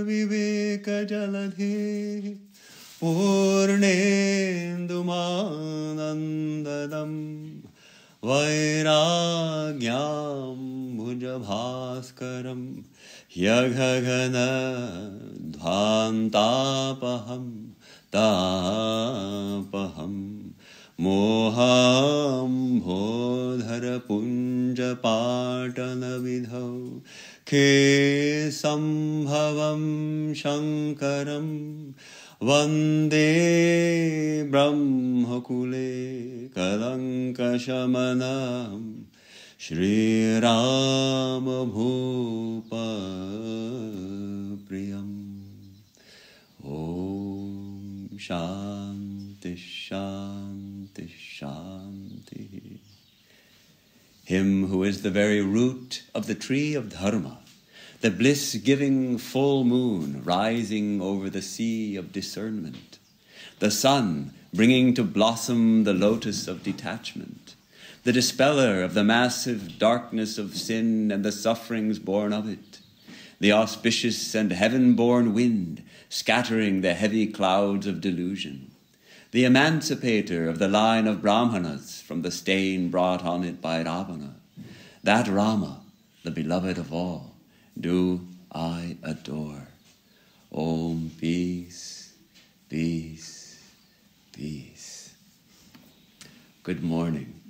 Viveka-jaladhe Purnendumanandadam Vairagyam Bhujabhaskaram Yaghagana Dhvantapaham Tapaham Moham Bodhara Punja Patana Vidhau Ke Sambhavam Shankaram Vande Brahmakule Kalanka Shamanam Shri Rama Bhupa Priyam. Om Shanti Shanti Shanti. Him who is the very root of the tree of Dharma, the bliss-giving full moon rising over the sea of discernment, the sun bringing to blossom the lotus of detachment, the dispeller of the massive darkness of sin and the sufferings born of it, the auspicious and heaven-born wind scattering the heavy clouds of delusion, the emancipator of the line of Brahmanas from the stain brought on it by Ravana, that Rama, the beloved of all, do I adore. Om, peace, peace, peace. Good morning.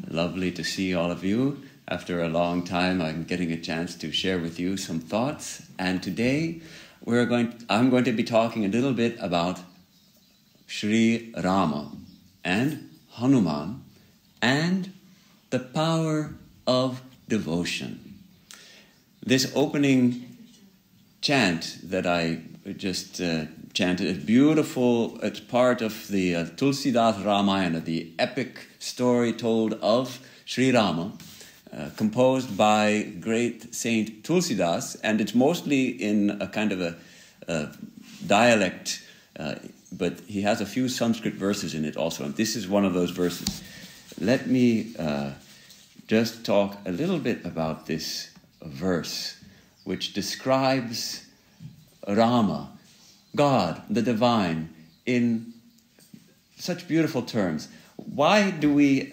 Lovely to see all of you. After a long time, I'm getting a chance to share with you some thoughts. And today, I'm going to be talking a little bit about Sri Rama and Hanuman and the power of devotion. This opening chant that I just chanted is beautiful. It's part of the Tulsidas Ramayana, the epic story told of Sri Rama, composed by great Saint Tulsidas, and it's mostly in a kind of a dialect, but he has a few Sanskrit verses in it also, and this is one of those verses. Let me just talk a little bit about this verse, which describes Rama, God, the divine, in such beautiful terms. Why do we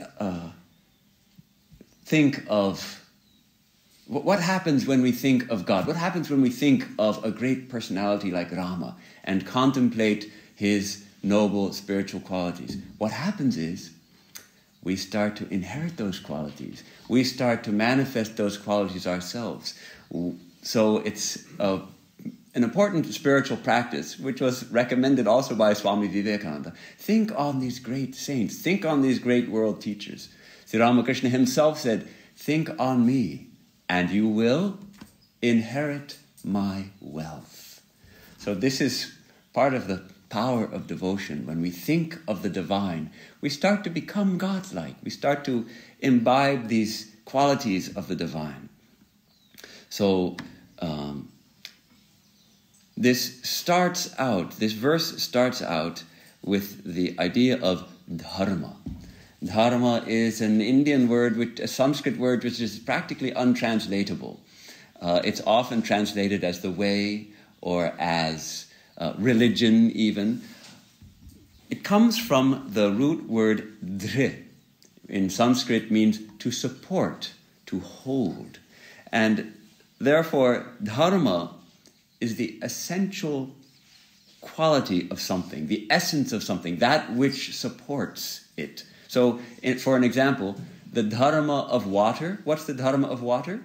think of, what happens when we think of God? What happens when we think of a great personality like Rama and contemplate his noble spiritual qualities? What happens is we start to inherit those qualities. We start to manifest those qualities ourselves. So it's an important spiritual practice, which was recommended also by Swami Vivekananda. Think on these great saints. Think on these great world teachers. Sri Ramakrishna himself said, think on me, and you will inherit my wealth. So this is part of the power of devotion. When we think of the divine, we start to become godlike. We start to imbibe these qualities of the divine. So this verse starts out with the idea of dharma. Dharma is an Indian word, a Sanskrit word, which is practically untranslatable. It's often translated as the way or as religion even. It comes from the root word dhr. In Sanskrit means to support, to hold. And therefore, dharma is the essential quality of something, the essence of something, that which supports it. So, for an example, the dharma of water, what's the dharma of water?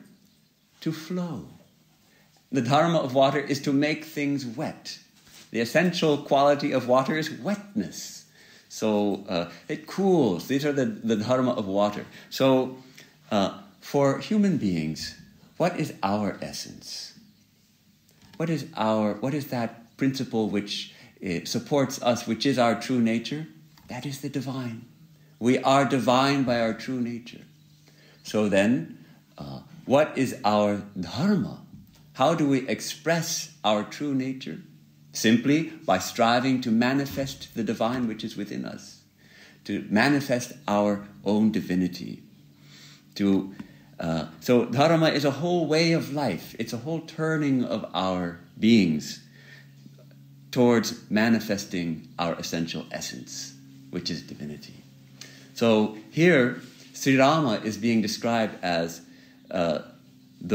To flow. The dharma of water is to make things wet. The essential quality of water is wetness. So it cools. These are the dharma of water. So for human beings, what is our essence? What is that principle which supports us, which is our true nature? That is the divine. We are divine by our true nature. So then, what is our dharma? How do we express our true nature? Simply by striving to manifest the divine which is within us, to manifest our own divinity, to So dharma is a whole way of life. It's a whole turning of our beings towards manifesting our essential essence, which is divinity. So here, Sri Rama is being described as the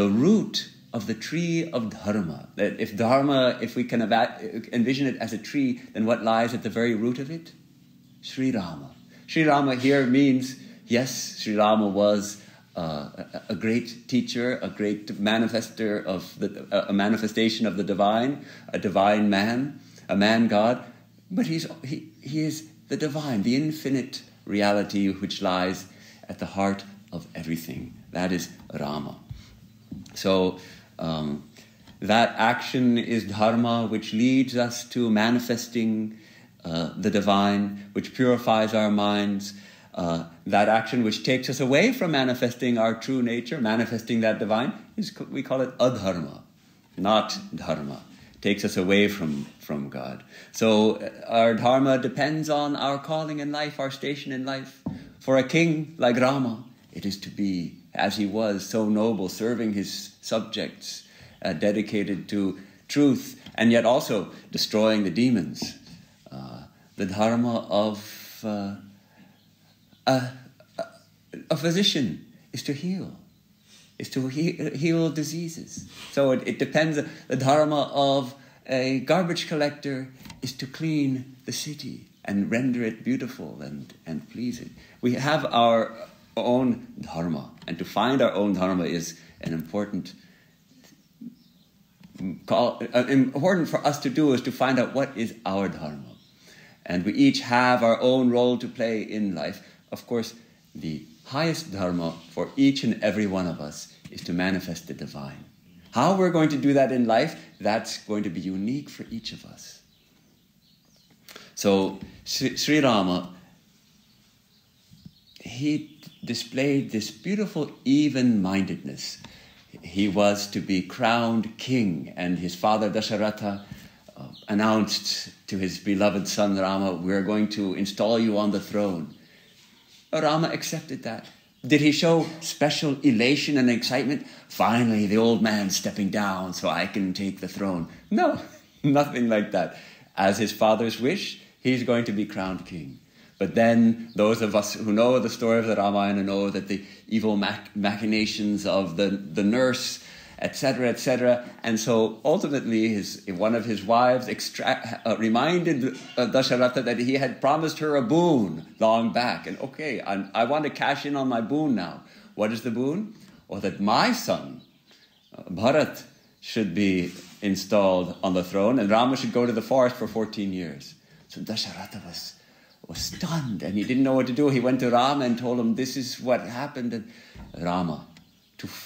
root of the tree of dharma. That if dharma, if we can envision it as a tree, then what lies at the very root of it? Sri Rama. Sri Rama here means, yes, Sri Rama was a great teacher, a great manifester of a manifestation of the divine, a divine man, a man God, but he is the divine, the infinite reality which lies at the heart of everything. That is Rama. So that action is dharma, which leads us to manifesting the divine, which purifies our minds. That action which takes us away from manifesting our true nature, manifesting that divine, we call it adharma, not dharma. It takes us away from God. So our dharma depends on our calling in life, our station in life. For a king like Rama, it is to be, as he was, so noble, serving his subjects, dedicated to truth, and yet also destroying the demons. The dharma of a physician is to heal, heal diseases. So it depends. The dharma of a garbage collector is to clean the city and render it beautiful and pleasing. We have our own dharma, and to find our own dharma is an important for us to do, is to find out what is our dharma. And we each have our own role to play in life. Of course, the highest dharma for each and every one of us is to manifest the divine. How we're going to do that in life, that's going to be unique for each of us. So Sri Rama, he displayed this beautiful even-mindedness. He was to be crowned king, and his father Dasharatha announced to his beloved son Rama, we're going to install you on the throne. Rama accepted that. Did he show special elation and excitement? Finally, the old man stepping down so I can take the throne. No, nothing like that. As his father's wish, he's going to be crowned king. But then those of us who know the story of the Ramayana know that the evil machinations of the nurse, etc., and so ultimately one of his wives reminded Dasharatha that he had promised her a boon long back. And okay, I want to cash in on my boon now. What is the boon? Or that my son, Bharat, should be installed on the throne, and Rama should go to the forest for 14 years. So Dasharatha was stunned, and he didn't know what to do. He went to Rama and told him, this is what happened. And Rama,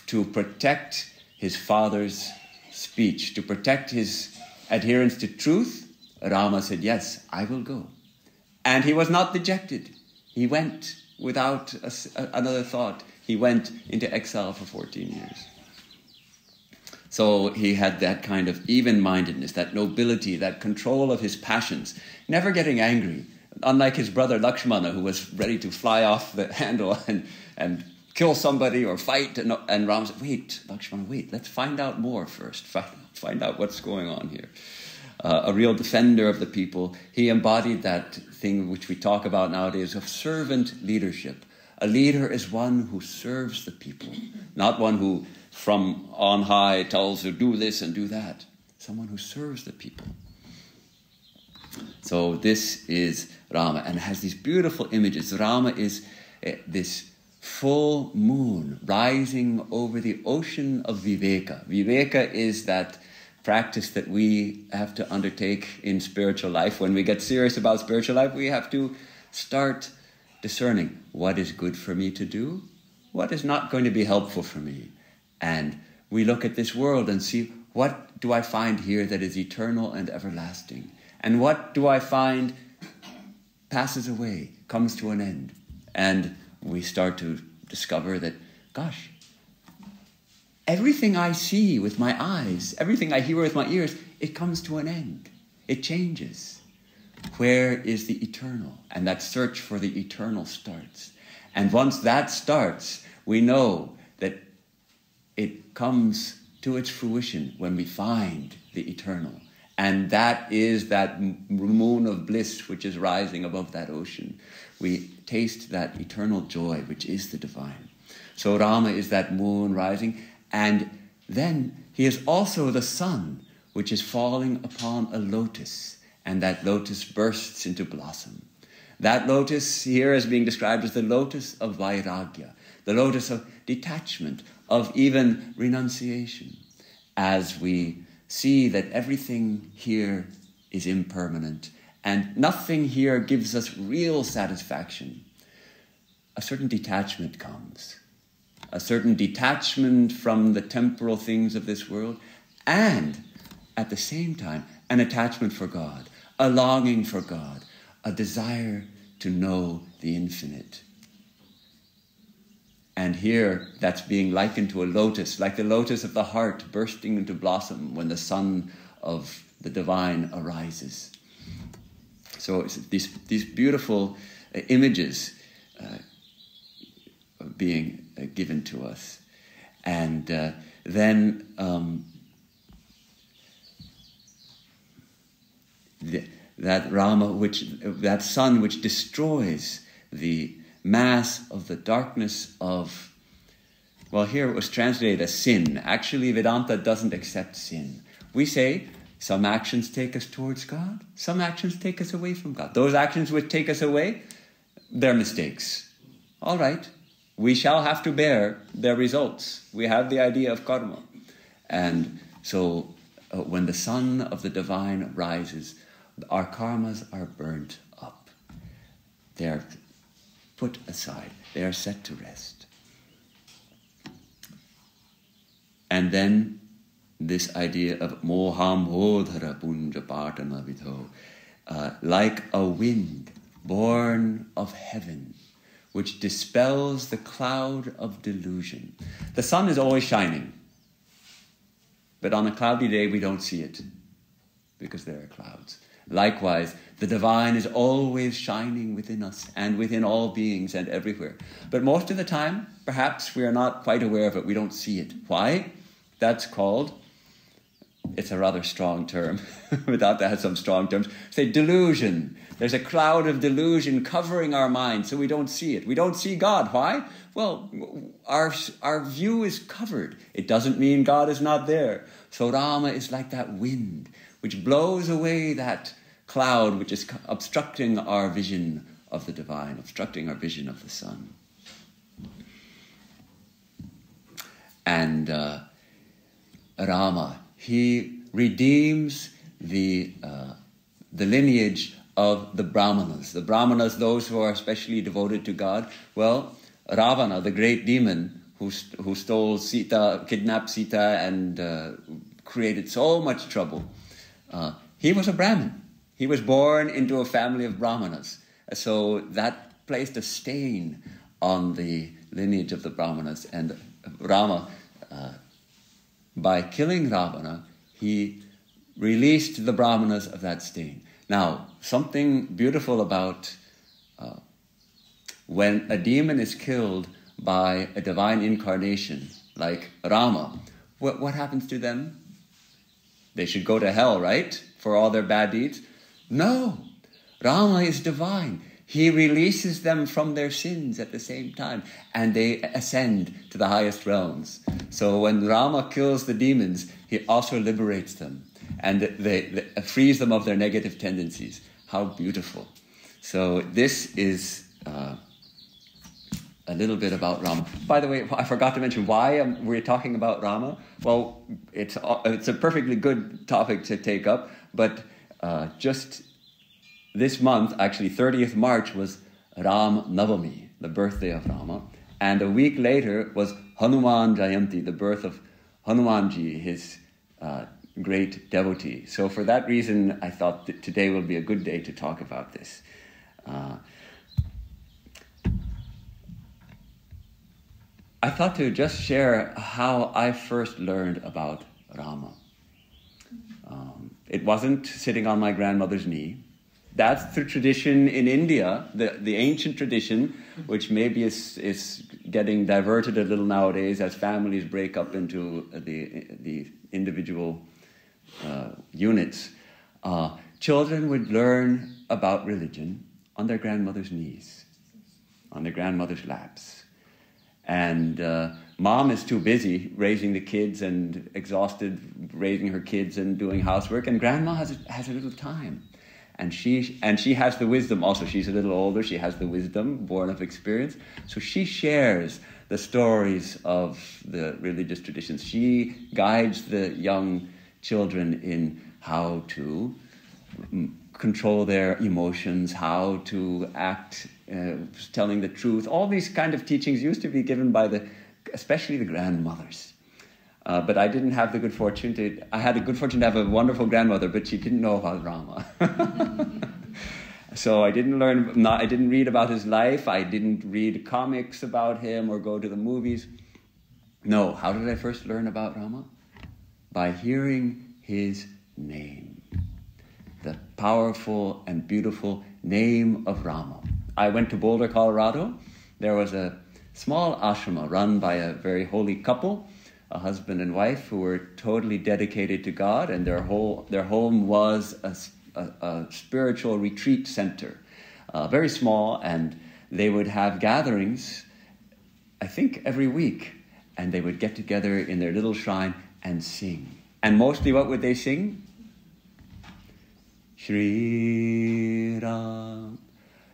to protect his father's speech, to protect his adherence to truth, Rama said, yes, I will go. And he was not dejected. He went without another thought. He went into exile for 14 years. So he had that kind of even-mindedness, that nobility, that control of his passions, never getting angry. Unlike his brother Lakshmana, who was ready to fly off the handle and kill somebody or fight. And Ram said, wait, Lakshmana, wait, let's find out more first. Find out what's going on here. A real defender of the people. He embodied that thing which we talk about nowadays of servant leadership. A leader is one who serves the people, not one who from on high tells you do this and do that. Someone who serves the people. So this is Rama, and has these beautiful images. Rama is this full moon rising over the ocean of Viveka. Viveka is that practice that we have to undertake in spiritual life. When we get serious about spiritual life, we have to start discerning what is good for me to do, what is not going to be helpful for me. And we look at this world and see, what do I find here that is eternal and everlasting? And what do I find passes away, comes to an end? And we start to discover that, gosh, everything I see with my eyes, everything I hear with my ears, it comes to an end. It changes. Where is the eternal? And that search for the eternal starts. And once that starts, we know that it comes to its fruition when we find the eternal. And that is that moon of bliss which is rising above that ocean. We taste that eternal joy which is the divine. So Rama is that moon rising, and then he is also the sun which is falling upon a lotus, and that lotus bursts into blossom. That lotus here is being described as the lotus of vairagya, the lotus of detachment, of even renunciation, as we see that everything here is impermanent and nothing here gives us real satisfaction. A certain detachment comes, a certain detachment from the temporal things of this world, and at the same time an attachment for God, a longing for God, a desire to know the infinite. And here that's being likened to a lotus, like the lotus of the heart bursting into blossom when the sun of the divine arises. So it's these beautiful images being given to us. And then that Rama, that sun which destroys the mass of the darkness of, well, here it was translated as sin. Actually, Vedanta doesn't accept sin. We say some actions take us towards God, some actions take us away from God. Those actions which take us away, they're mistakes. All right, we shall have to bear their results. We have the idea of karma. And so when the sun of the divine rises, our karmas are burnt up. They are put aside. They are set to rest. And then this idea of moham hodhara punja patana vidho, like a wind born of heaven, which dispels the cloud of delusion. The sun is always shining, but on a cloudy day we don't see it because there are clouds. Likewise, the divine is always shining within us and within all beings and everywhere. But most of the time, perhaps we are not quite aware of it. We don't see it. Why? That's called, it's a rather strong term. Vedanta has some strong terms. Say delusion. There's a cloud of delusion covering our mind, so we don't see it. We don't see God. Why? Well, our view is covered. It doesn't mean God is not there. So Rama is like that wind which blows away that cloud which is obstructing our vision of the divine, obstructing our vision of the sun. And Rama, he redeems the lineage of the Brahmanas. The Brahmanas, those who are especially devoted to God. Well, Ravana, the great demon who stole Sita, kidnapped Sita and created so much trouble, he was a Brahmin. He was born into a family of Brahmanas. So that placed a stain on the lineage of the Brahmanas. And Rama, by killing Ravana, he released the Brahmanas of that stain. Now, something beautiful about when a demon is killed by a divine incarnation, like Rama, what happens to them? They should go to hell, right? For all their bad deeds? No. Rama is divine. He releases them from their sins at the same time, and they ascend to the highest realms. So when Rama kills the demons, he also liberates them, and they frees them of their negative tendencies. How beautiful. So this is a little bit about Rama. By the way, I forgot to mention why we're talking about Rama. Well, it's a perfectly good topic to take up, but just this month, actually 30th March, was Ram Navami, the birthday of Rama, and a week later was Hanuman Jayanti, the birth of Hanumanji, his great devotee. So for that reason, I thought that today will be a good day to talk about this. I thought to just share how I first learned about Rama. It wasn't sitting on my grandmother's knee. That's the tradition in India, the ancient tradition, which maybe is getting diverted a little nowadays as families break up into the individual units. Children would learn about religion on their grandmother's knees, on their grandmother's laps. And mom is too busy raising the kids and exhausted raising her kids and doing housework, and grandma has a little time. And she has the wisdom also. She's a little older. She has the wisdom born of experience. So she shares the stories of the religious traditions. She guides the young children in how to control their emotions, how to act, telling the truth. All these kind of teachings used to be given by especially the grandmothers. But I didn't have the good fortune I had the good fortune to have a wonderful grandmother, but she didn't know about Rama. So I didn't read about his life. I didn't read comics about him or go to the movies. No, how did I first learn about Rama? By hearing his name. The powerful and beautiful name of Rama. I went to Boulder, Colorado. There was a small ashrama run by a very holy couple, a husband and wife who were totally dedicated to God, and their home was a spiritual retreat center, very small, and they would have gatherings, I think every week, and they would get together in their little shrine and sing. And mostly what would they sing? Shri Ram,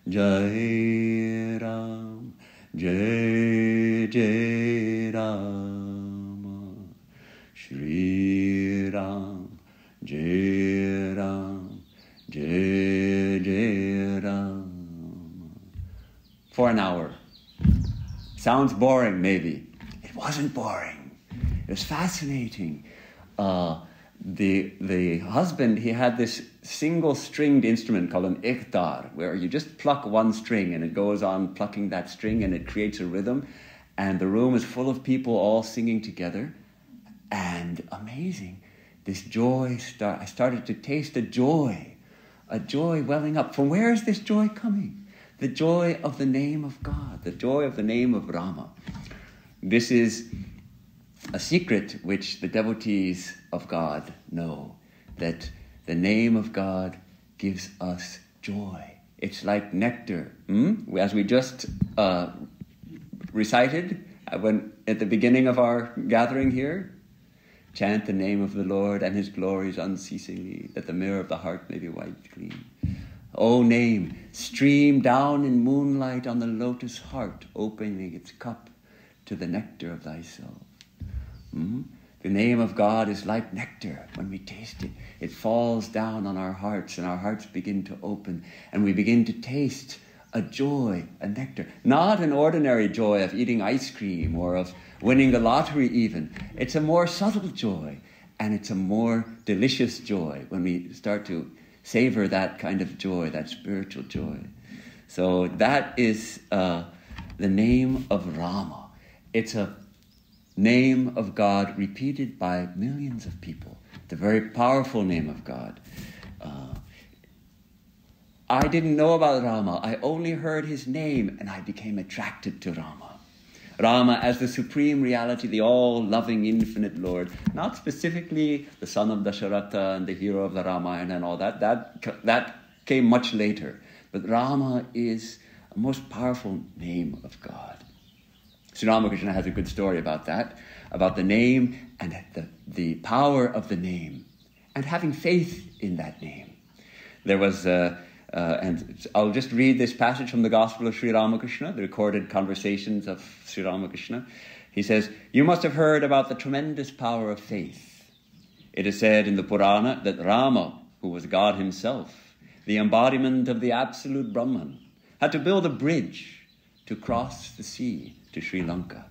Jai Ram, Jai Jai Rama, Shri Ram, Jai Ram, Jai Jai Rama. For an hour. Sounds boring, maybe. It wasn't boring. It was fascinating. The husband, he had this single-stringed instrument called an iqtar, where you just pluck one string and it goes on plucking that string and it creates a rhythm, and the room is full of people all singing together. And amazing, this joy, I started to taste a joy welling up. From where is this joy coming? The joy of the name of God, the joy of the name of Rama. This is a secret which the devotees of God know, that the name of God gives us joy. It's like nectar. As we just recited at the beginning of our gathering here, chant the name of the Lord and his glories unceasingly, that the mirror of the heart may be white clean. O name, stream down in moonlight on the lotus heart, opening its cup to the nectar of thy soul. The name of God is like nectar. When we taste it, it falls down on our hearts, and our hearts begin to open, and we begin to taste a joy, a nectar. Not an ordinary joy of eating ice cream or of winning the lottery even. It's a more subtle joy, and it's a more delicious joy when we start to savor that kind of joy, that spiritual joy. So that is the name of Rama. It's a name of God repeated by millions of people. The very powerful name of God. I didn't know about Rama. I only heard his name and I became attracted to Rama. Rama as the supreme reality, the all-loving infinite Lord. Not specifically the son of Dasharatha and the hero of the Ramayana and all that. That came much later. But Rama is a most powerful name of God. Sri Ramakrishna has a good story about that, about the name and the power of the name, and having faith in that name. There was, and I'll just read this passage from the Gospel of Sri Ramakrishna, the recorded conversations of Sri Ramakrishna. He says, "You must have heard about the tremendous power of faith. It is said in the Purana that Rama, who was God himself, the embodiment of the absolute Brahman, had to build a bridge to cross the sea to Sri Lanka.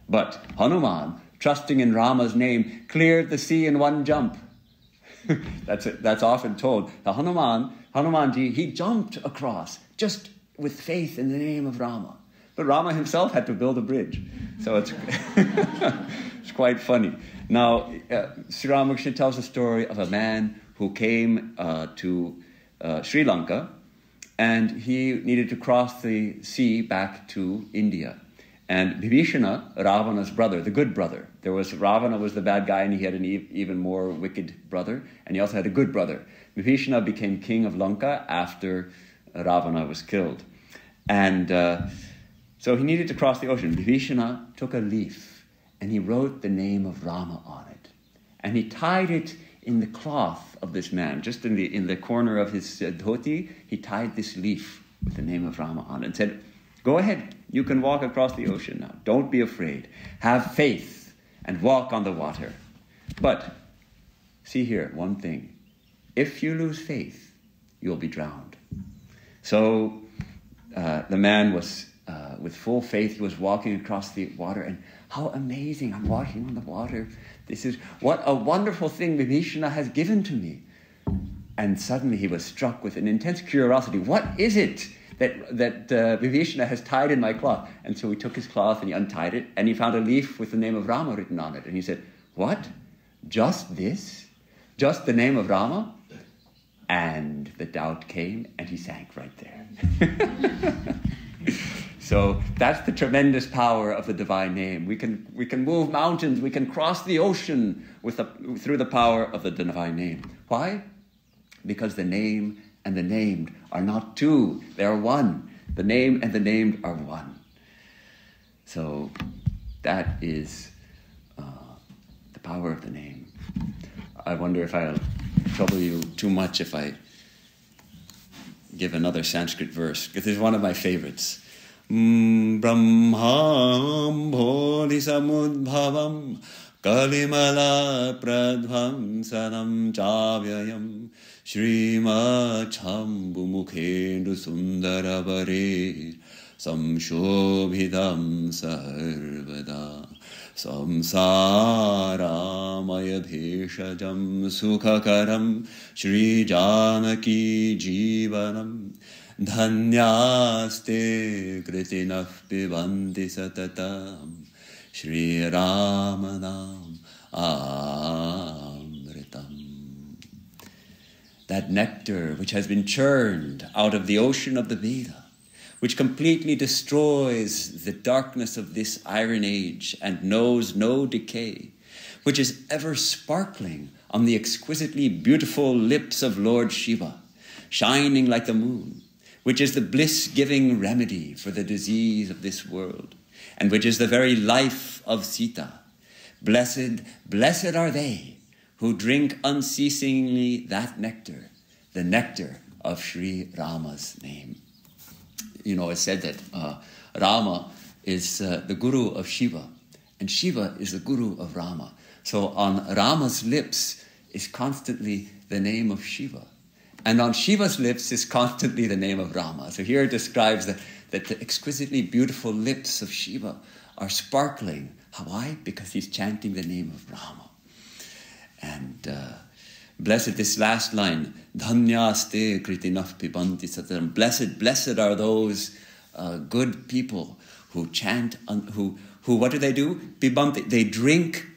But Hanuman, trusting in Rama's name, cleared the sea in one jump." That's often told. The Hanumanji, he jumped across just with faith in the name of Rama. But Rama himself had to build a bridge. So it's it's quite funny. Now, Sri Ramakrishna tells a story of a man who came to Sri Lanka, and he needed to cross the sea back to India. And Vibhishana, Ravana's brother, the good brother. Ravana was the bad guy, and he had an even more wicked brother, and he also had a good brother. Vibhishana became king of Lanka after Ravana was killed. And so he needed to cross the ocean. Vibhishana took a leaf, and he wrote the name of Rama on it. And he tied it in the cloth of this man, just in the corner of his dhoti. He tied this leaf with the name of Rama on it and said, "Go ahead, you can walk across the ocean now. Don't be afraid. Have faith and walk on the water. But see here, one thing. If you lose faith, you'll be drowned." So the man was, with full faith, he was walking across the water, and how amazing, I'm walking on the water. What a wonderful thing Vibhishana has given to me. And suddenly he was struck with an intense curiosity. What is it that Vibhishana has tied in my cloth? And so he took his cloth and he untied it, and he found a leaf with the name of Rama written on it. And he said, "What? Just this? Just the name of Rama?" And the doubt came, and he sank right there. So that's the tremendous power of the divine name. We can move mountains. We can cross the ocean through the power of the divine name. Why? Because the name and the named are not two. They are one. The name and the named are one. So that is the power of the name. I wonder if I'll trouble you too much if I give another Sanskrit verse, because this is one of my favorites. Brahmam bodhisamudbhavam kalimala pradhamsanam chavyayam Srimachambhu mukhendu sundarabare samshobhidam sarvada samsaramaya bheshajam sukhakaram Shri Janaki jivanam Dhanyaste kritinah pibanti satatam Shri Ramanam amritam. That nectar which has been churned out of the ocean of the Veda, which completely destroys the darkness of this Iron Age and knows no decay, which is ever sparkling on the exquisitely beautiful lips of Lord Shiva, shining like the moon, which is the bliss-giving remedy for the disease of this world, and which is the very life of Sita. Blessed, blessed are they who drink unceasingly that nectar, the nectar of Sri Rama's name. You know, it's said that Rama is the guru of Shiva, and Shiva is the guru of Rama. So on Rama's lips is constantly the name of Shiva, and on Shiva's lips is constantly the name of Rama. So here it describes that the exquisitely beautiful lips of Shiva are sparkling. Why? Because he's chanting the name of Rama. And blessed, this last line, Dhanyaste kritinah pibanti sataram. Blessed are those good people who chant, who what do? Pibanti, they drink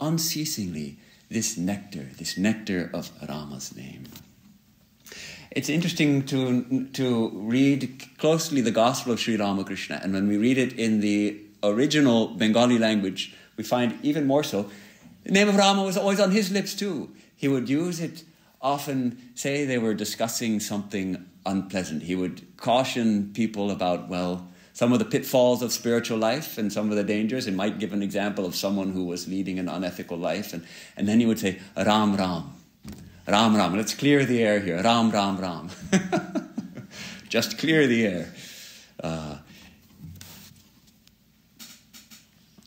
unceasingly this nectar of Rama's name. It's interesting to read closely the Gospel of Sri Ramakrishna, and when we read it in the original Bengali language, we find even more so, the name of Rama was always on his lips too. He would use it often, say they were discussing something unpleasant. He would caution people about, some of the pitfalls of spiritual life and some of the dangers. He might give an example of someone who was leading an unethical life, and then he would say, Ram, Ram. Ram, Ram. Let's clear the air here. Ram, Ram, Ram. Just clear the air.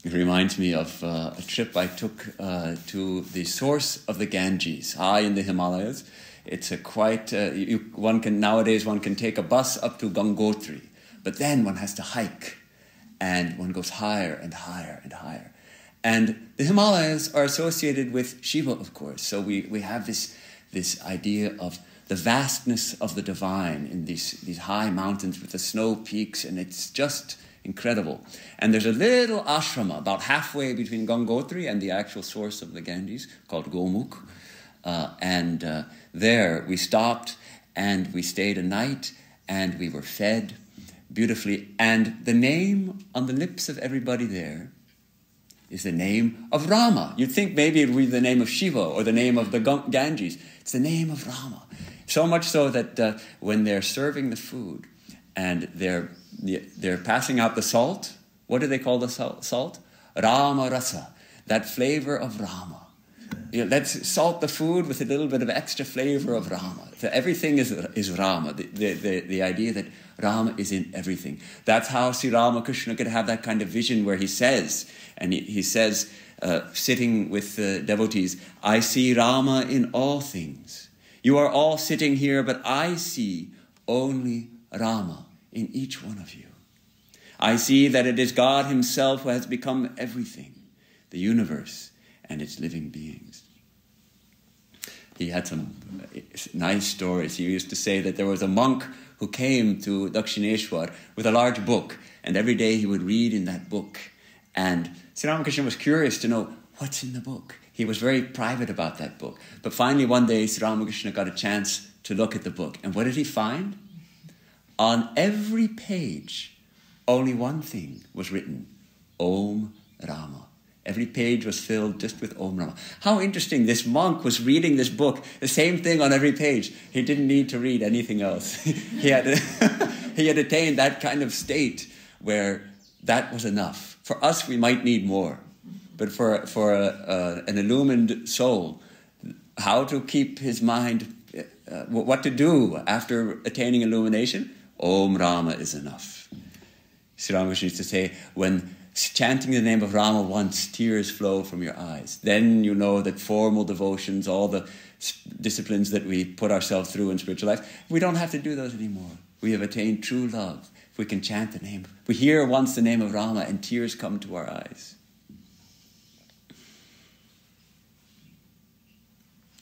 It reminds me of a trip I took to the source of the Ganges, high in the Himalayas. It's a quite, nowadays one can take a bus up to Gangotri, but then one has to hike, and one goes higher and higher and higher. And the Himalayas are associated with Shiva, of course, so we have this idea of the vastness of the divine in these high mountains with the snow peaks, and it's just incredible. And there's a little ashrama about halfway between Gangotri and the actual source of the Ganges called Gomukh. And there we stopped and we stayed a night and we were fed. beautifully. And the name on the lips of everybody there is the name of Rama. You'd think maybe it would be the name of Shiva or the name of the Ganges. It's the name of Rama. So much so that when they're serving the food and they're passing out the salt, what do they call the salt? Rama Rasa, that flavor of Rama. Let's salt the food with a little bit of extra flavor of Rama. So everything is Rama, the idea that Rama is in everything. That's how Sri Ramakrishna could have that kind of vision where he says, and he says, sitting with the devotees, I see Rama in all things. You are all sitting here, but I see only Rama in each one of you. I see that it is God himself who has become everything, the universe and its living beings. He had some nice stories. He used to say that there was a monk who came to Dakshineshwar with a large book, and every day he would read in that book. And Sri Ramakrishna was curious to know what's in the book. He was very private about that book. But finally one day Sri Ramakrishna got a chance to look at the book. And what did he find? On every page, only one thing was written, Om Rama. Every page was filled just with Om Rama. How interesting. This monk was reading this book, the same thing on every page. He didn't need to read anything else. he had attained that kind of state where that was enough. For us, we might need more. But for an illumined soul, how to keep his mind, what to do after attaining illumination? Om Rama is enough. Sri Ramakrishna used to say, when chanting the name of Rama once, tears flow from your eyes. Then you know that formal devotions, all the disciplines that we put ourselves through in spiritual life, we don't have to do those anymore. We have attained true love. If we can chant the name, we hear once the name of Rama and tears come to our eyes.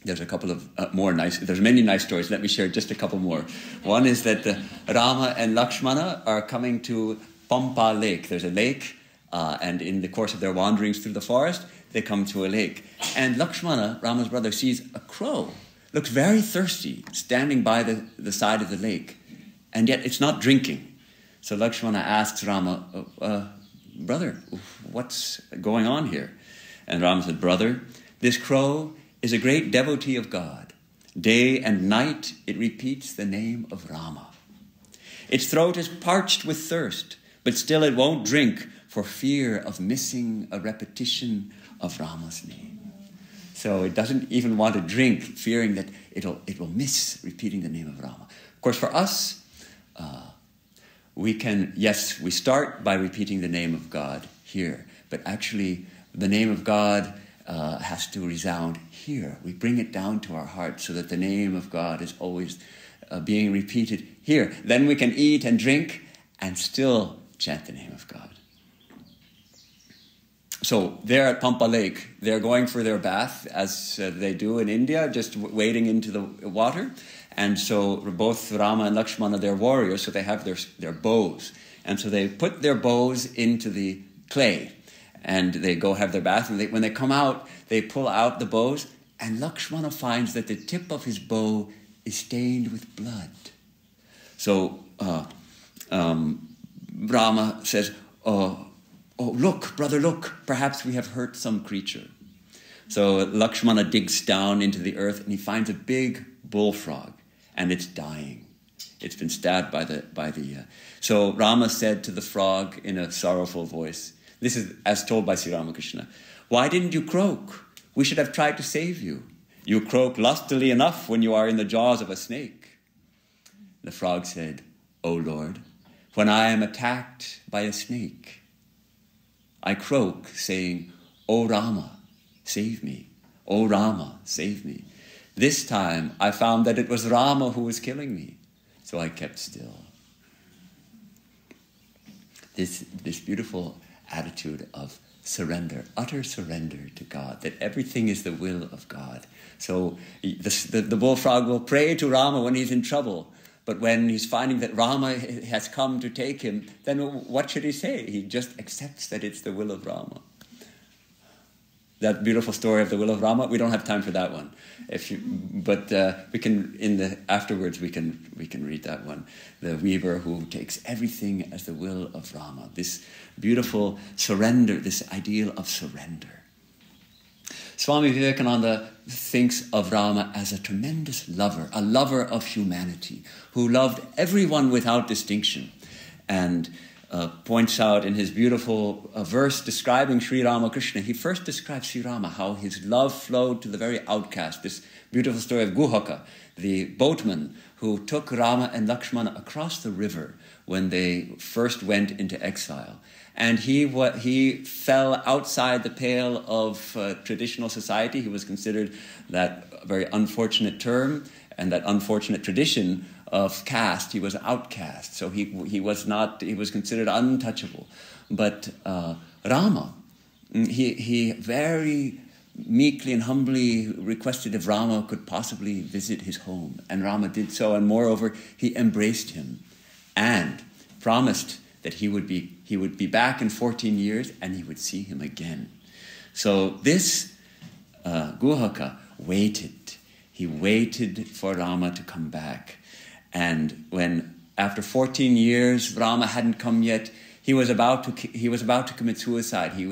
There's a couple of there's many nice stories. Let me share just a couple more. One is that Rama and Lakshmana are coming to Pampa Lake. There's a lake, and in the course of their wanderings through the forest, they come to a lake. And Lakshmana, Rama's brother, sees a crow, looks very thirsty, standing by the side of the lake, and yet it's not drinking. So Lakshmana asks Rama, brother, what's going on here? And Rama said, brother, this crow is a great devotee of God. Day and night it repeats the name of Rama. Its throat is parched with thirst, but still it won't drink for fear of missing a repetition of Rama's name. So it doesn't even want to drink, fearing that it will miss repeating the name of Rama. Of course, for us, we start by repeating the name of God here, but actually the name of God has to resound here. We bring it down to our heart so that the name of God is always being repeated here. Then we can eat and drink and still chant the name of God. So there at Pampa Lake, they're going for their bath, as they do in India, just wading into the water. And so both Rama and Lakshmana, they're warriors, so they have their bows. And so they put their bows into the clay, and they go have their bath. And when they come out, they pull out the bows, and Lakshmana finds that the tip of his bow is stained with blood. So Rama says, oh, look, brother, look, perhaps we have hurt some creature. So Lakshmana digs down into the earth, and he finds a big bullfrog, and it's dying. It's been stabbed by the. So Rama said to the frog in a sorrowful voice, this is as told by Sri Ramakrishna, why didn't you croak? We should have tried to save you. You croak lustily enough when you are in the jaws of a snake. The frog said, O Lord, when I am attacked by a snake, I croak saying, O Rama, save me. O Rama, save me. This time I found that it was Rama who was killing me, so I kept still. This beautiful attitude of surrender, utter surrender to God, that everything is the will of God. So the bullfrog will pray to Rama when he's in trouble, but when he's finding that Rama has come to take him, then what should he say? He just accepts that it's the will of Rama. that beautiful story of the will of Rama. We don't have time for that one. But we can afterwards we can read that one. The weaver who takes everything as the will of Rama. This beautiful surrender, this ideal of surrender. Swami Vivekananda thinks of Rama as a tremendous lover, a lover of humanity, who loved everyone without distinction, and points out in his beautiful verse describing Sri Ramakrishna, he first describes Sri Rama, how his love flowed to the very outcast. This beautiful story of Guhaka, the boatman who took Rama and Lakshmana across the river when they first went into exile. And he fell outside the pale of traditional society. He was considered that very unfortunate term and that unfortunate tradition of caste. He was an outcast, so he was considered untouchable. But Rama, he very meekly and humbly requested if Rama could possibly visit his home, and Rama did so, and moreover he embraced him and promised that he would be back in 14 years and he would see him again. So this Guhaka waited. He waited for Rama to come back. And when, after 14 years, Rama hadn't come yet, he was about to commit suicide. He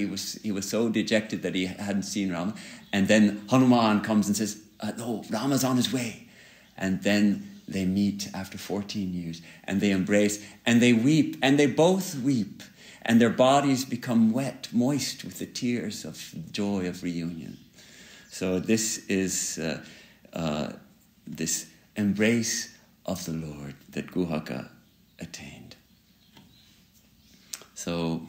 was so dejected that he hadn't seen Rama. And then Hanuman comes and says, no, Rama's on his way. And then they meet after 14 years, and they embrace, and they weep, and they both weep, and their bodies become wet, moist with the tears of joy of reunion. So this is this embrace of the Lord that Guhaka attained. So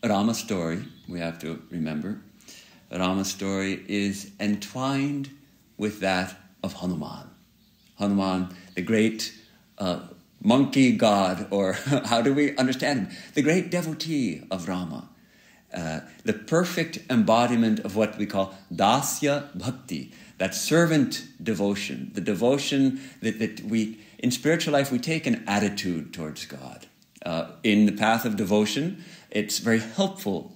Rama's story, we have to remember, Rama's story is entwined with that of Hanuman. Hanuman, the great monkey god, or how do we understand him? The great devotee of Rama. The perfect embodiment of what we call dasya bhakti, that servant devotion, the devotion that we, in spiritual life, we take an attitude towards God. In the path of devotion, it's very helpful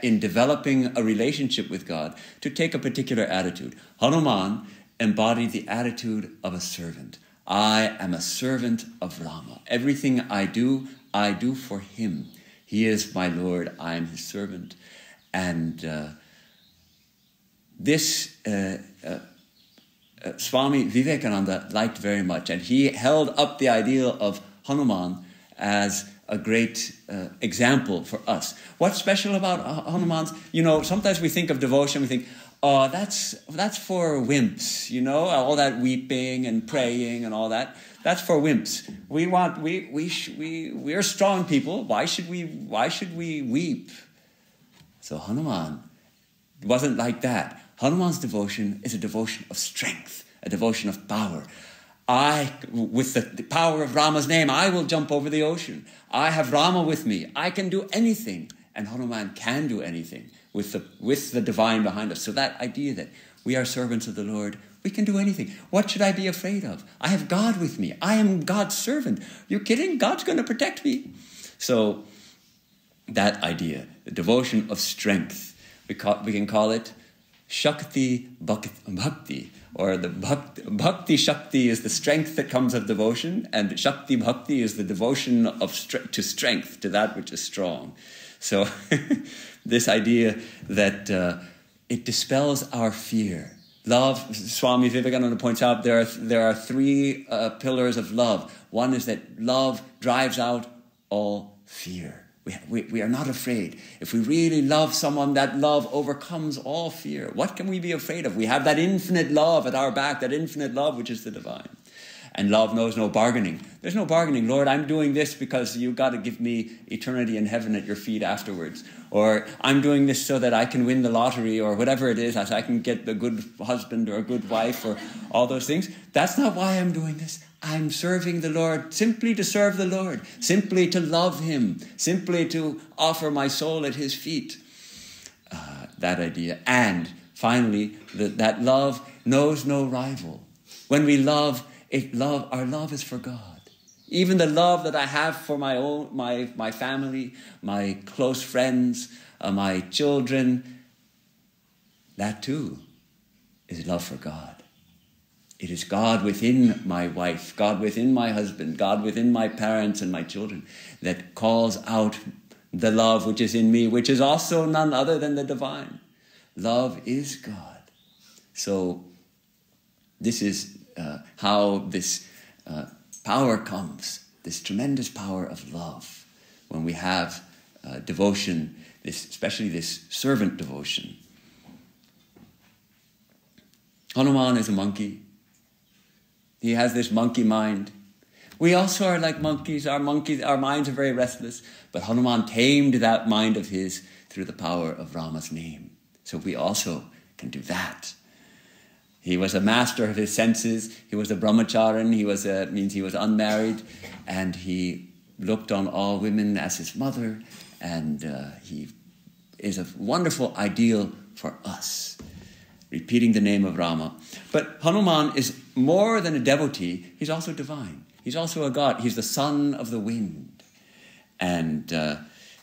in developing a relationship with God to take a particular attitude. Hanuman embodied the attitude of a servant. I am a servant of Rama. Everything I do for him. He is my Lord, I am his servant. And this Swami Vivekananda liked very much, and he held up the ideal of Hanuman as a great example for us. What's special about Hanuman's? Sometimes we think of devotion, we think, oh, that's for wimps, all that weeping and praying and all that. That's for wimps. We're strong people. Why should we weep? So Hanuman wasn't like that. Hanuman's devotion is a devotion of strength, a devotion of power. With the power of Rama's name, I will jump over the ocean. I have Rama with me. I can do anything. And Hanuman can do anything with the divine behind us. So that idea that we are servants of the Lord, we can do anything. What should I be afraid of? I have God with me. I am God's servant. You're kidding? God's going to protect me. So that idea, the devotion of strength, we can call it Shakti Bhakti, or the Bhakti Shakti is the strength that comes of devotion, and Shakti Bhakti is the devotion to strength, to that which is strong. So this idea that it dispels our fear. Love, Swami Vivekananda points out, there are three pillars of love. One is that love drives out all fear. We are not afraid. If we really love someone, that love overcomes all fear. What can we be afraid of? We have that infinite love at our back, that infinite love which is the divine. And love knows no bargaining. There's no bargaining. Lord, I'm doing this because you've got to give me eternity in heaven at your feet afterwards. Or I'm doing this so that I can win the lottery, or whatever it is, as I can get a good husband or a good wife, or all those things. That's not why I'm doing this. I'm serving the Lord simply to serve the Lord, simply to love him, simply to offer my soul at his feet. That idea. And finally, that love knows no rival. When we love, our love is for God. Even the love that I have for my family, my close friends, my children, that too is love for God. It is God within my wife, God within my husband, God within my parents and my children that calls out the love which is in me, which is also none other than the divine. Love is God. So this is how this power comes, this tremendous power of love, when we have devotion, especially this servant devotion. Hanuman is a monkey. He has this monkey mind. We also are like monkeys. Our minds are very restless. But Hanuman tamed that mind of his through the power of Rama's name. So we also can do that. He was a master of his senses. He was a brahmacharan. Means he was unmarried. And he looked on all women as his mother. And he is a wonderful ideal for us, repeating the name of Rama. But Hanuman is more than a devotee. He's also divine. He's also a god. He's the son of the wind. And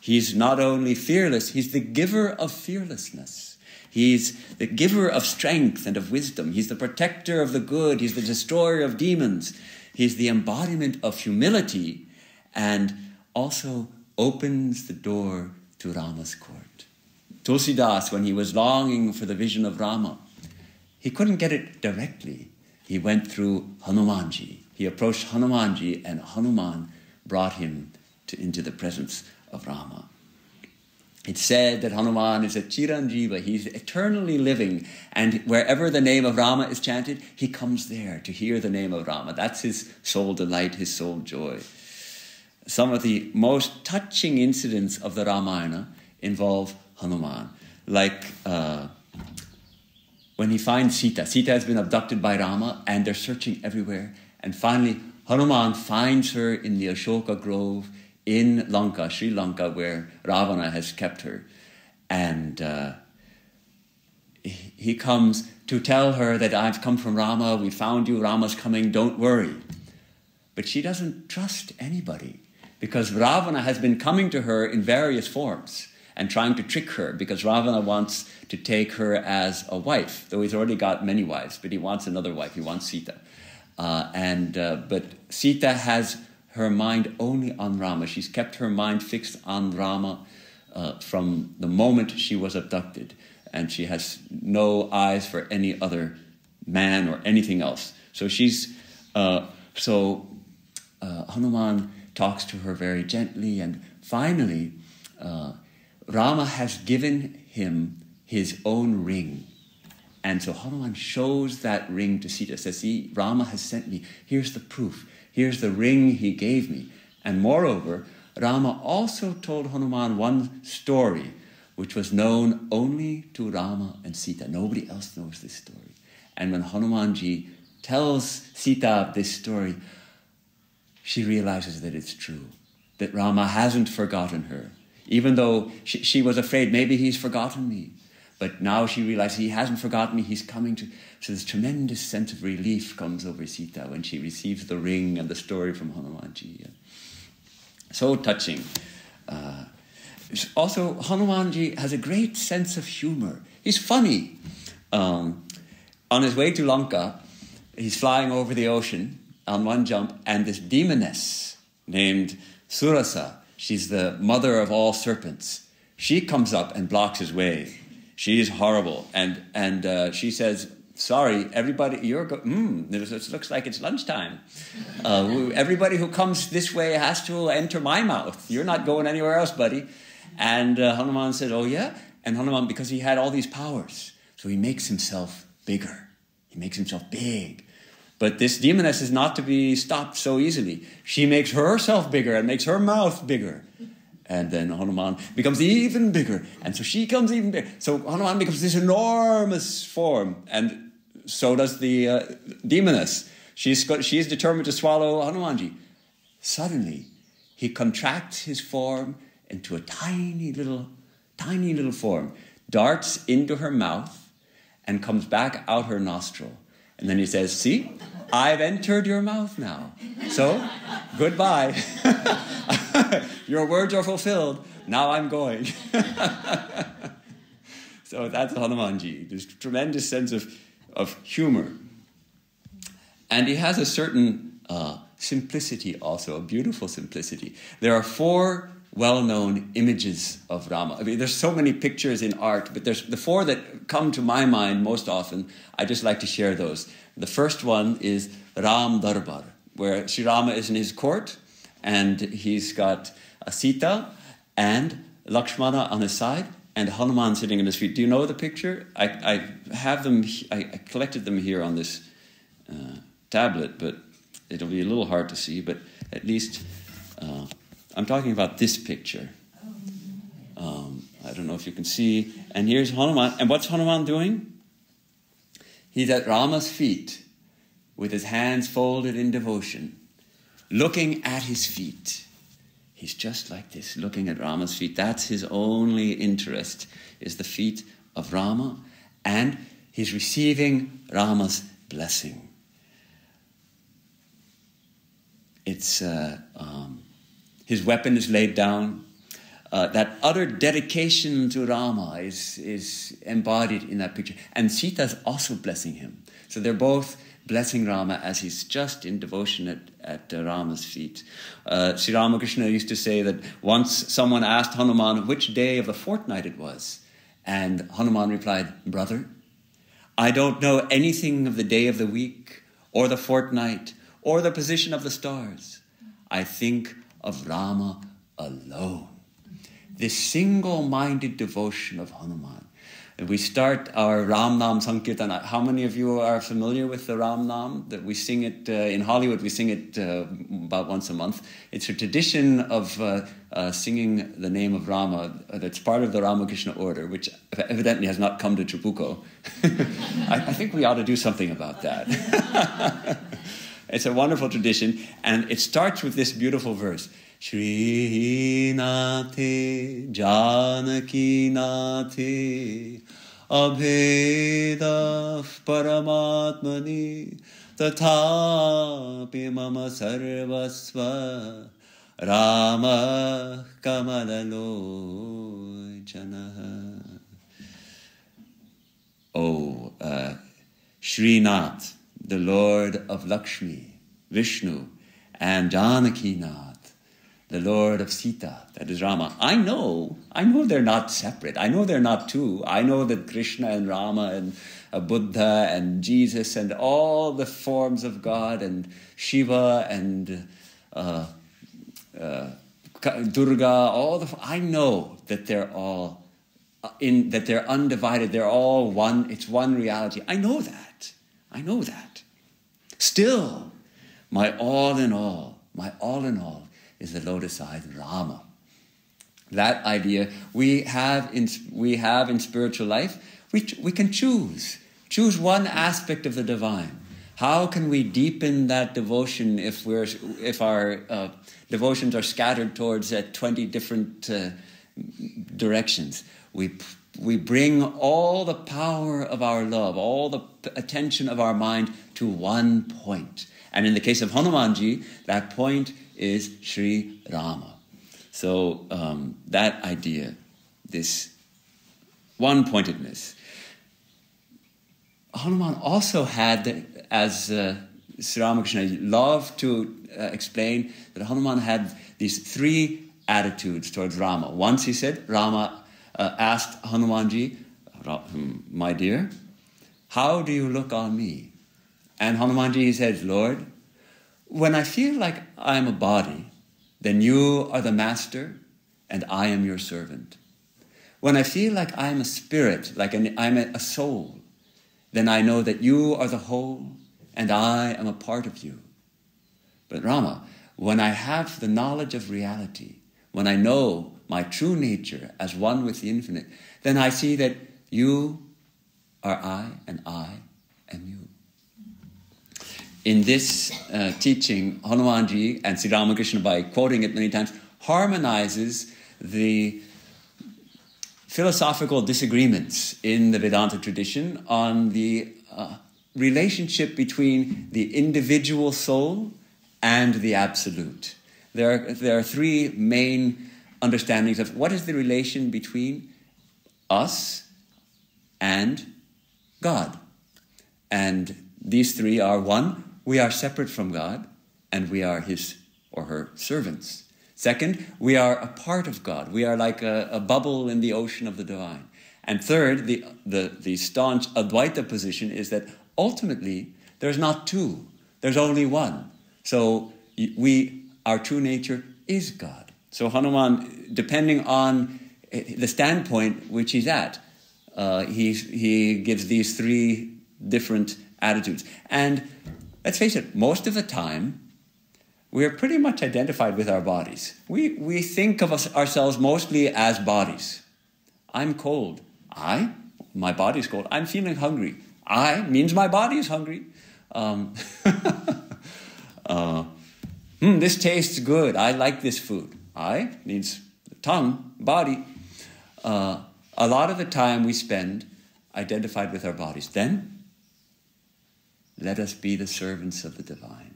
he's not only fearless, he's the giver of fearlessness. He's the giver of strength and of wisdom. He's the protector of the good. He's the destroyer of demons. He's the embodiment of humility and also opens the door to Rama's court. Tulsidas, when he was longing for the vision of Rama, he couldn't get it directly. He went through Hanumanji. He approached Hanumanji, and Hanuman brought him into the presence of Rama. It's said that Hanuman is a Chiranjiva. He's eternally living, and wherever the name of Rama is chanted, he comes there to hear the name of Rama. That's his sole delight, his sole joy. Some of the most touching incidents of the Ramayana involve Hanuman, like when he finds Sita. Sita has been abducted by Rama, and they're searching everywhere. And finally, Hanuman finds her in the Ashoka Grove in Lanka, Sri Lanka, where Ravana has kept her. And he comes to tell her that I've come from Rama, we found you, Rama's coming, don't worry. But she doesn't trust anybody, because Ravana has been coming to her in various forms and trying to trick her, because Ravana wants to take her as a wife, though he's already got many wives, but he wants another wife, he wants Sita. But Sita has her mind only on Rama. She's kept her mind fixed on Rama from the moment she was abducted, and she has no eyes for any other man or anything else. So Hanuman talks to her very gently, and finally Rama has given him his own ring. And so Hanuman shows that ring to Sita, says, see, Rama has sent me. Here's the proof. Here's the ring he gave me. And moreover, Rama also told Hanuman one story, which was known only to Rama and Sita. Nobody else knows this story. And when Hanumanji tells Sita this story, she realizes that it's true, that Rama hasn't forgotten her. Even though she was afraid, maybe he's forgotten me. But now she realizes he hasn't forgotten me, he's coming to... So this tremendous sense of relief comes over Sita when she receives the ring and the story from Hanumanji. So touching. Also, Hanumanji has a great sense of humor. He's funny. On his way to Lanka, he's flying over the ocean on one jump, and this demoness named Surasa, she's the mother of all serpents, she comes up and blocks his way. She is horrible, and she says, sorry, everybody, it looks like it's lunchtime. Everybody who comes this way has to enter my mouth. You're not going anywhere else, buddy. And Hanuman said, oh yeah? And Hanuman, because he had all these powers, so he makes himself bigger. He makes himself big. But this demoness is not to be stopped so easily. She makes herself bigger and makes her mouth bigger. And then Hanuman becomes even bigger. And so she becomes even bigger. So Hanuman becomes this enormous form. And so does the demoness. She's determined to swallow Hanumanji. Suddenly, he contracts his form into a tiny little form, darts into her mouth, and comes back out her nostril. And then he says, see, I've entered your mouth now. So, goodbye. Your words are fulfilled. Now I'm going. So that's Hanumanji. There's a tremendous sense of humor. And he has a certain simplicity also, a beautiful simplicity. There are 4 well-known images of Rama. I mean, there's so many pictures in art, but there's the 4 that come to my mind most often. I just like to share those. The first one is Ram Darbar, where Sri Rama is in his court, and he's got Sita and Lakshmana on his side, and Hanuman sitting in his feet. Do you know the picture? I have them. I collected them here on this tablet, but it'll be a little hard to see. But at least I'm talking about this picture. I don't know if you can see. And here's Hanuman. And what's Hanuman doing? He's at Rama's feet with his hands folded in devotion, looking at his feet. He's just like this, looking at Rama's feet. That's his only interest, is the feet of Rama. And he's receiving Rama's blessing. It's his weapon is laid down. That utter dedication to Rama is embodied in that picture. And Sita's also blessing him. So they're both blessing Rama as he's just in devotion at Rama's feet. Sri Ramakrishna used to say that once someone asked Hanuman which day of the fortnight it was. And Hanuman replied, "Brother, I don't know anything of the day of the week, or the fortnight, or the position of the stars. I think of Rama alone." This single-minded devotion of Hanuman. And we start our Ram Nam Sankirtan. How many of you are familiar with the Ram Nam? That we sing it in Hollywood. We sing it about once a month. It's a tradition of singing the name of Rama that's part of the Ramakrishna order, which evidently has not come to Trabuco. I think we ought to do something about that. It's a wonderful tradition, and it starts with this beautiful verse. Shri Nate Janaki Nate Abheda Paramatmani Tathapi Mama Sarvasva Rama Kamalalochana. Oh, Srinath, the Lord of Lakshmi, Vishnu, and Janakinath, the Lord of Sita, that is Rama. I know they're not separate. I know they're not two. I know that Krishna and Rama and Buddha and Jesus and all the forms of God and Shiva and Durga, I know that they're all that they're undivided. They're all one. It's one reality. I know that. Still, my all in all is the lotus-eyed Rama. That idea we have in spiritual life. We can choose one aspect of the divine. How can we deepen that devotion if our devotions are scattered towards 20 different directions? We bring all the power of our love, all the attention of our mind to one point. And in the case of Hanumanji, that point is Sri Rama. So that idea, this one-pointedness. Hanuman also had, as Sri Ramakrishna loved to explain, that Hanuman had these 3 attitudes towards Rama. Once he said, Rama asked Hanumanji, "My dear, how do you look on me?" And Hanumanji said, "Lord, when I feel like I am a body, then you are the master and I am your servant. When I feel like I am a spirit, like I'm a soul, then I know that you are the whole and I am a part of you. But Rama, when I have the knowledge of reality, when I know my true nature as one with the infinite, then I see that you are I and I am you." In this teaching, Hanumanji and Sri Ramakrishna, by quoting it many times, harmonizes the philosophical disagreements in the Vedanta tradition on the relationship between the individual soul and the absolute. There are three main understandings of what is the relation between us and God. And these three are: one, we are separate from God and we are his or her servants. Second, we are a part of God. We are like a bubble in the ocean of the divine. And third, the staunch Advaita position is that ultimately there's not two, there's only one. So our true nature is God. So Hanuman, depending on the standpoint which he's at, he gives these three different attitudes. And let's face it, most of the time, we're pretty much identified with our bodies. We think of ourselves mostly as bodies. I'm cold. My body's cold. I'm feeling hungry. Means my body is hungry. This tastes good. I like this food. Means tongue, body. A lot of the time we spend identified with our bodies. Then, let us be the servants of the divine.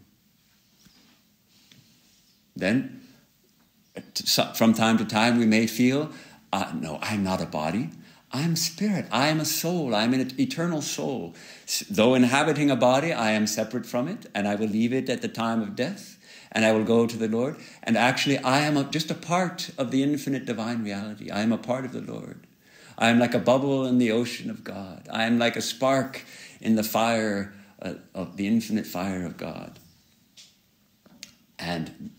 Then, from time to time we may feel, no, I'm not a body. I'm spirit. I am a soul. I'm an eternal soul. Though inhabiting a body, I am separate from it, and I will leave it at the time of death, and I will go to the Lord. And actually, I am just a part of the infinite divine reality. I am a part of the Lord. I am like a bubble in the ocean of God. I am like a spark in the fire of the infinite fire of God. And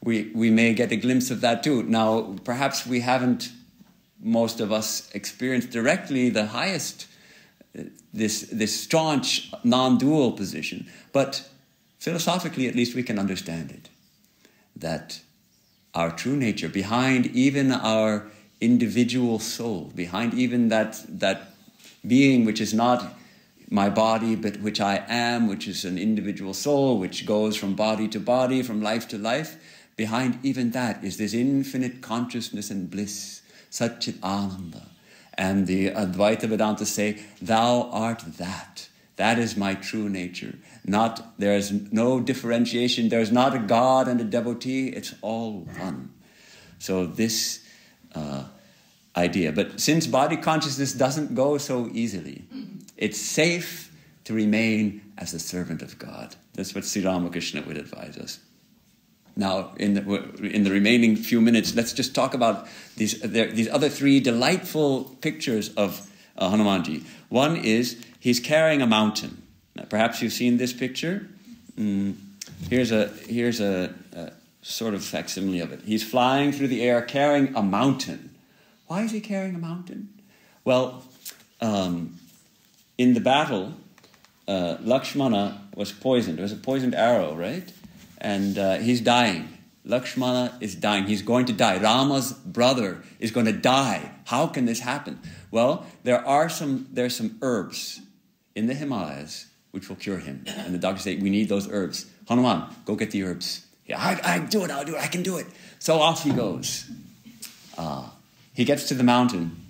we may get a glimpse of that too. Now, perhaps we haven't, most of us, experienced directly the highest, this staunch, non-dual position. But philosophically, at least, we can understand it. That our true nature, behind even our individual soul, behind even that being which is not my body, but which I am, which is an individual soul, which goes from body to body, from life to life, behind even that is this infinite consciousness and bliss, Satchit Ananda. And the Advaita Vedanta say, thou art that. That is my true nature. There is no differentiation. There is not a God and a devotee. It's all one. So this idea. But since body consciousness doesn't go so easily, it's safe to remain as a servant of God. That's what Sri Ramakrishna would advise us. Now, in the remaining few minutes, let's just talk about these other three delightful pictures of Hanumanji. One is he's carrying a mountain. Now, perhaps you've seen this picture. Here's a sort of facsimile of it. He's flying through the air carrying a mountain. Why is he carrying a mountain? Well, in the battle, Lakshmana was poisoned. It was a poisoned arrow, right? And he's dying. Lakshmana is dying. He's going to die. Rama's brother is going to die. How can this happen? Well, there's some herbs in the Himalayas which will cure him. And the doctors say, we need those herbs. Hanuman, go get the herbs. Yeah, I'll do it, I can do it. So off he goes. He gets to the mountain.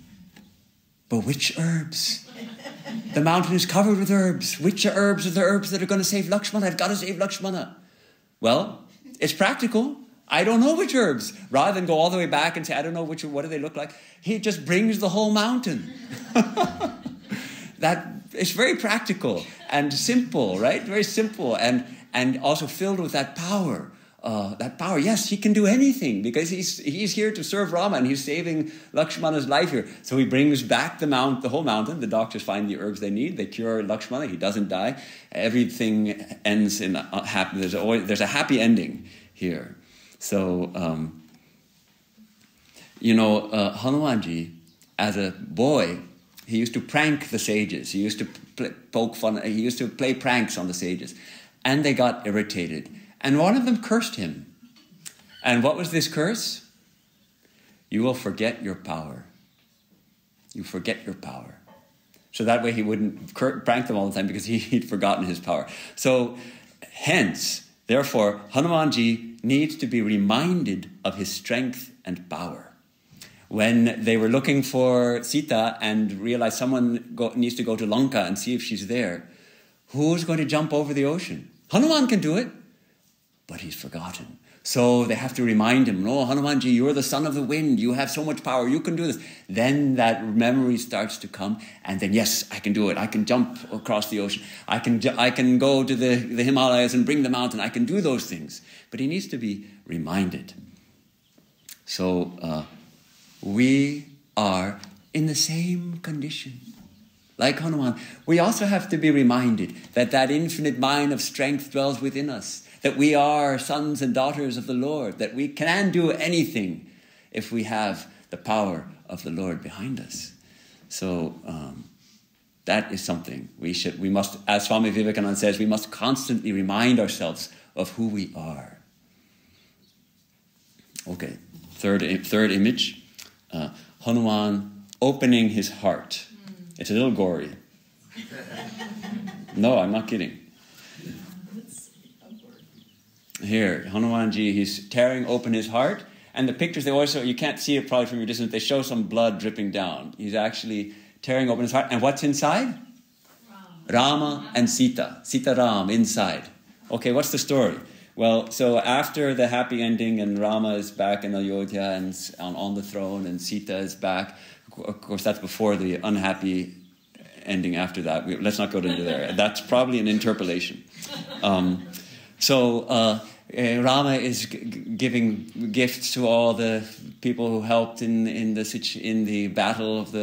But which herbs? The mountain is covered with herbs. Which herbs are the herbs that are going to save Lakshmana? I've got to save Lakshmana. Well, it's practical. I don't know which herbs. Rather than go all the way back and say, I don't know what do they look like, he just brings the whole mountain. It's very practical and simple, right? Very simple and also filled with that power. Yes, he can do anything because he's here to serve Rama and he's saving Lakshmana's life here. So he brings back the whole mountain. The doctors find the herbs they need. They cure Lakshmana. He doesn't die. Everything ends in happy. There's a happy ending here. So, Hanumanji, as a boy, he used to prank the sages. He used to poke fun. He used to play pranks on the sages. And they got irritated. And one of them cursed him. And what was this curse? You will forget your power. You forget your power. So that way he wouldn't prank them all the time because he'd forgotten his power. So hence, therefore, Hanumanji needs to be reminded of his strength and power. When they were looking for Sita and realized someone needs to go to Lanka and see if she's there, Who's going to jump over the ocean? Hanuman can do it, but he's forgotten. So they have to remind him, no, Hanumanji, you're the son of the wind. You have so much power. You can do this. Then that memory starts to come. And then, yes, I can do it. I can jump across the ocean. I can go to the Himalayas and bring the mountain. I can do those things. But he needs to be reminded. So we are in the same condition. Like Hanuman, we also have to be reminded that that infinite mind of strength dwells within us. That we are sons and daughters of the Lord, that we can do anything if we have the power of the Lord behind us. So that is something we must, as Swami Vivekananda says, we must constantly remind ourselves of who we are. Okay, third image, Hanuman opening his heart. It's a little gory. No, I'm not kidding. Here, Hanumanji, he's tearing open his heart. And the pictures, you can't see it probably from your distance, they show some blood dripping down. He's actually tearing open his heart. And what's inside? Rama and Sita. Sita Ram inside. Okay, what's the story? Well, so after the happy ending and Rama is back in Ayodhya and on the throne and Sita is back, of course that's before the unhappy ending after that. Let's not go into there. That's probably an interpolation. So Rama is giving gifts to all the people who helped in the battle of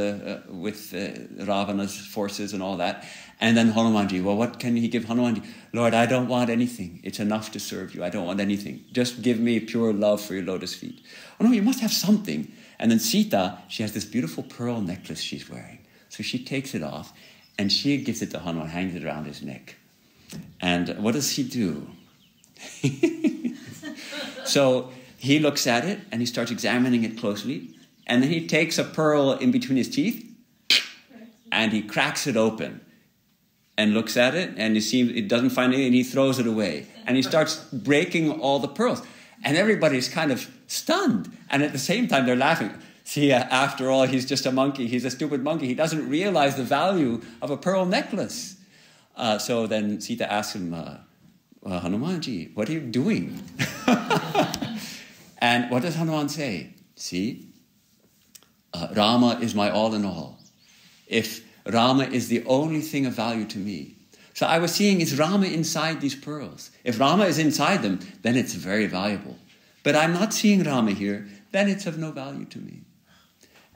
with Ravana's forces and all that. And then Hanumanji, well, what can he give Hanumanji? Lord, I don't want anything. It's enough to serve you. I don't want anything. Just give me pure love for your lotus feet. Oh no, you must have something. And then Sita, she has this beautiful pearl necklace she's wearing. So she takes it off and she gives it to Hanuman, hangs it around his neck. And what does he do? So he looks at it and he starts examining it closely, and then he takes a pearl in between his teeth and he cracks it open and looks at it, and it doesn't find anything, and he throws it away and he starts breaking all the pearls, and everybody's kind of stunned, and at the same time they're laughing. See, after all, he's just a monkey. He's a stupid monkey. He doesn't realize the value of a pearl necklace. So then Sita asks him, Hanumanji, what are you doing? And what does Hanuman say? See, Rama is my all in all. If Rama is the only thing of value to me. So I was seeing, is Rama inside these pearls? If Rama is inside them, then it's very valuable. But I'm not seeing Rama here, then it's of no value to me.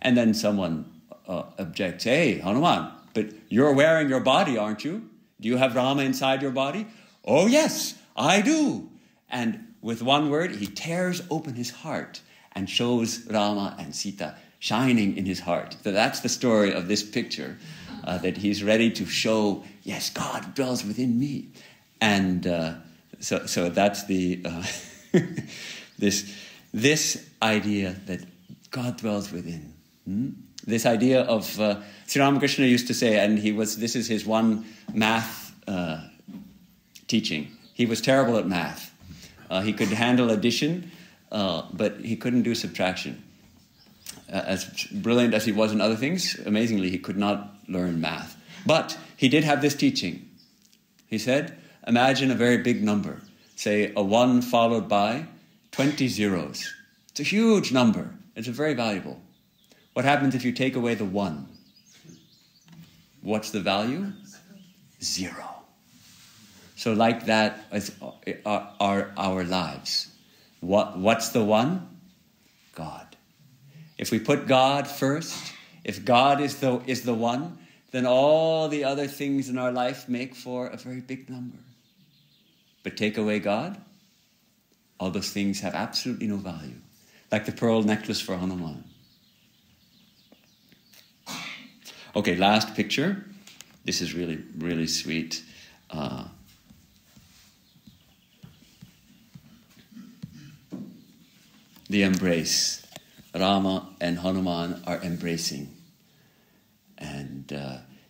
And then someone objects, hey, Hanuman, but you're wearing your body, aren't you? Do you have Rama inside your body? Oh, yes, I do. And with one word, he tears open his heart and shows Rama and Sita shining in his heart. So that's the story of this picture, that he's ready to show, yes, God dwells within me. And so that's the this idea that God dwells within. This idea of Sri Ramakrishna used to say, and this is his one math teaching. He was terrible at math. He could handle addition, but he couldn't do subtraction. As brilliant as he was in other things, amazingly, he could not learn math. But he did have this teaching. He said, imagine a very big number, say a 1 followed by 20 zeros. It's a huge number. It's very valuable. What happens if you take away the 1? What's the value? 0. So like that are our lives. What's the 1? God. If we put God first, if God is the 1, then all the other things in our life make for a very big number. But take away God, all those things have absolutely no value. Like the pearl necklace for Hanuman. Okay, last picture. This is really, really sweet. The embrace. Rama and Hanuman are embracing. And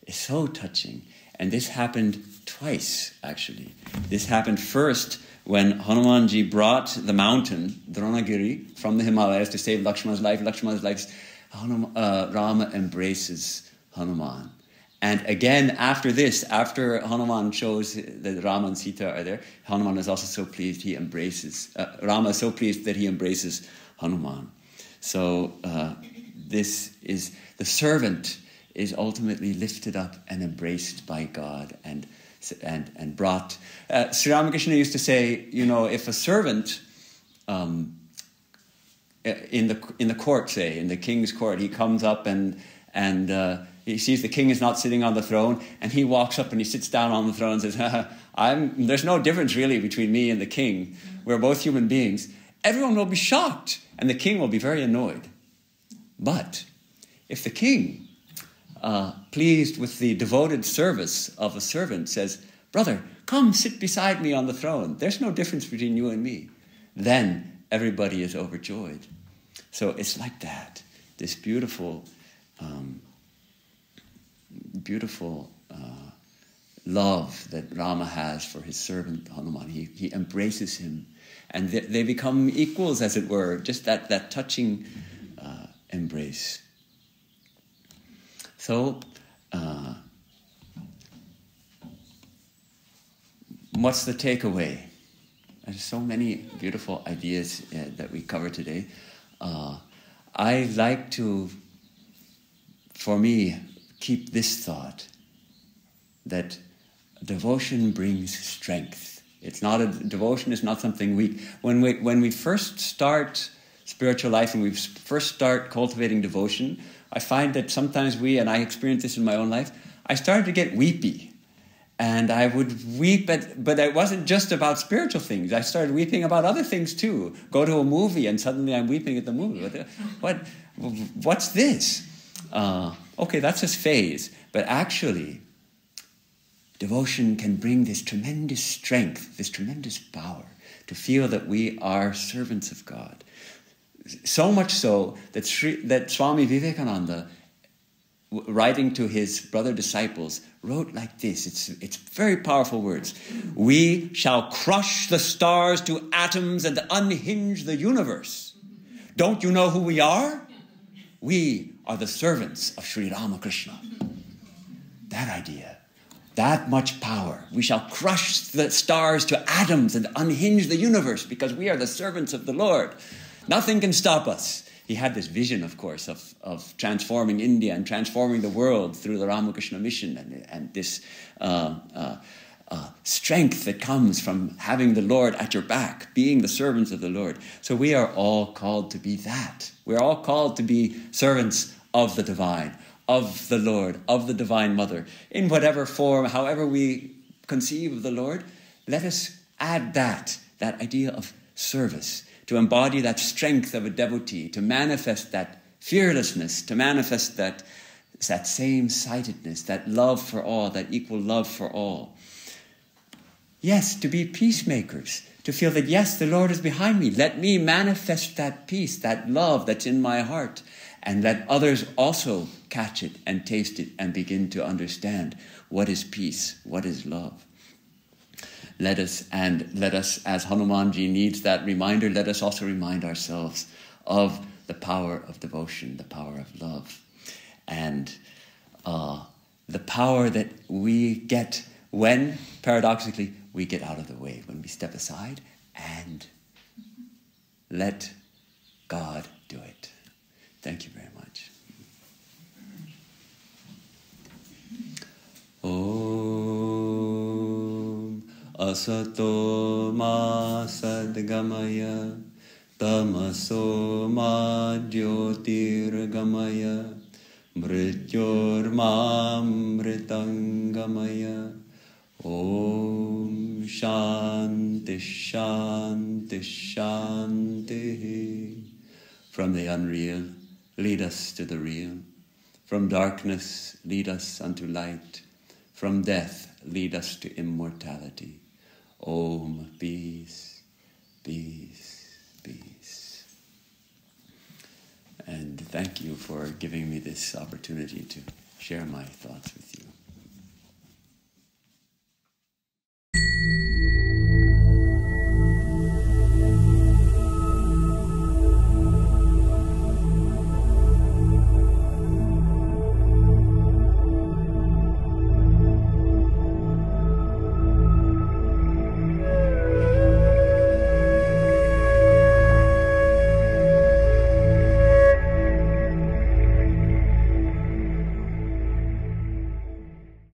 it's so touching. And this happened twice, actually. This happened first when Hanumanji brought the mountain, Dronagiri, from the Himalayas to save Lakshmana's life. Rama embraces Hanuman. And again, after this, after Hanuman shows that Rama and Sita are there, Hanuman is also so pleased he embraces, Rama is so pleased that he embraces Hanuman. So this is, the servant is ultimately lifted up and embraced by God and brought. Sri Ramakrishna used to say, if a servant in the court, say, in the king's court, he comes up and he sees the king is not sitting on the throne, and he walks up and he sits down on the throne and says, there's no difference really between me and the king. We're both human beings. Everyone will be shocked, and the king will be very annoyed. But if the king, pleased with the devoted service of a servant, says, brother, come sit beside me on the throne. There's no difference between you and me. Then everybody is overjoyed. So it's like that, this beautiful love that Rama has for his servant Hanuman. He embraces him, and they become equals, as it were, just that touching embrace. So, what's the takeaway? There's so many beautiful ideas that we cover today. I like to, for me, keep this thought, that devotion brings strength. Devotion is not something weak. When we first start spiritual life and we first start cultivating devotion, I find that sometimes and I experienced this in my own life, I started to get weepy. And I would weep, but it wasn't just about spiritual things. I started weeping about other things too. Go to a movie and suddenly I'm weeping at the movie. What's this? Okay, that's a phase. But actually, devotion can bring this tremendous strength, this tremendous power to feel that we are servants of God. So much so that Swami Vivekananda, writing to his brother disciples, wrote like this. It's very powerful words. We shall crush the stars to atoms and unhinge the universe. Don't you know who we are? We are the servants of Sri Ramakrishna. That idea, that much power. We shall crush the stars to atoms and unhinge the universe because we are the servants of the Lord. Nothing can stop us. He had this vision, of course, of transforming India and transforming the world through the Ramakrishna mission and this strength that comes from having the Lord at your back, being the servants of the Lord. So we are all called to be that. We're all called to be servants of the divine, of the Lord, of the Divine Mother. In whatever form, however we conceive of the Lord, let us add that idea of service, to embody that strength of a devotee, to manifest that fearlessness, to manifest that same-sightedness, that love for all, that equal love for all. Yes, to be peacemakers, to feel that, yes, the Lord is behind me. Let me manifest that peace, that love that's in my heart, and let others also catch it and taste it and begin to understand what is peace, what is love. Let us, as Hanumanji needs that reminder, let us also remind ourselves of the power of devotion, the power of love, and the power that we get when, paradoxically, we get out of the way, when we step aside and let God do it. Thank you very much. Om Asato ma sadgamaya tamaso ma jyotirgamaya mrityor ma mritangamaya. Om Shanti Shanti Shanti. From the unreal, lead us to the real. From darkness, lead us unto light. From death, lead us to immortality. Om, peace, peace, peace. And thank you for giving me this opportunity to share my thoughts with you.